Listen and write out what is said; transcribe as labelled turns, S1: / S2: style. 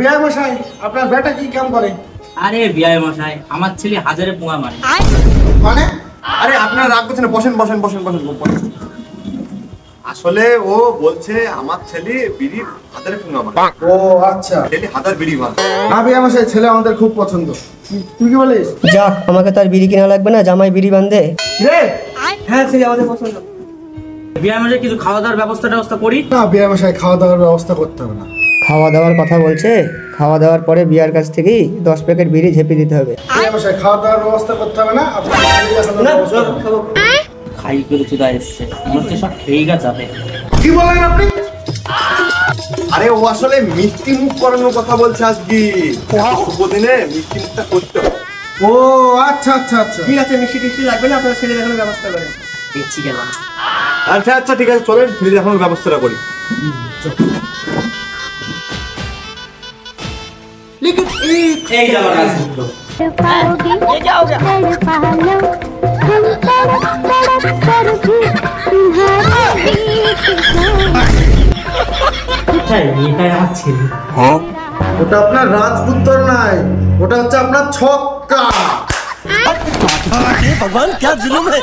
S1: বিআই মশাই, আপনার বেটা কি কাম করে?
S2: আরে বিআই মশাই, আমার ছেলে হাজারে পোঙা মারে।
S1: মানে?
S3: আরে আপনারা রাগ করছেন, বসেন বসেন বসেন বসেন বসেন। আসলে ও বলছে আমার ছেলে বিড়ির হাজারে পোঙা মারে।
S1: ও আচ্ছা,
S3: ছেলে হাজার বিড়ি মারে।
S1: না বিআই মশাই, ছেলে আমাদের খুব পছন্দ। তুই কি বলিস?
S4: যাক, আমাকে তো আর বিড়ি কিনা লাগবে না, জামাই বিড়ি বাঁধে।
S1: রে
S4: হ্যাঁ, ছেলে আমাদের পছন্দ।
S2: বিআই মশাই কিছু খাওয়া দাওয়ার ব্যবস্থা করি।
S1: না বিআই মশাই, খাওয়া দাওয়ার ব্যবস্থা করতে হবে না।
S4: খাওয়া দাওয়ার কথা বলছে, খাওয়া দাওয়ার পরে বিয়ার কাছ থেকেই 10 প্যাকেট বিড়ি ঝেপে দিতে হবে।
S1: বিআই মশাই, খাওয়া দাওয়ার ব্যবস্থা করতে হবে না, আপনার ছেলে দেখানোর ব্যবস্থা করতে হবে।
S2: খাই করে চুদা এসছে, মনে হচ্ছে সব খেয়েই যাবে।
S1: কি বলেন আপনি?
S3: আরে ও আসলে মিষ্টি মুখ করানোর কথা বলছে আজকে। শুভ দিনে মিষ্টি মুখটা করতে হবে।
S1: ও আচ্ছা আচ্ছা আচ্ছা,
S4: ঠিক আছে, মিষ্টি টিষ্টি লাগবে না, আপনার ছেলে দেখানোর ব্যবস্থা করেন।
S2: দেখছি গেলাম।
S3: আচ্ছা আচ্ছা ঠিক আছে, চলেন ছেলে দেখানোর ব্যবস্থাটা করি।
S2: এই যাওয়ার কাজ করতো। এটাই আমার ছেলে।
S1: ওটা আপনার রাজপুত্র নাই, ওটা হচ্ছে আপনার ছক্কা।
S4: ভগবান, क्या जुलुम है।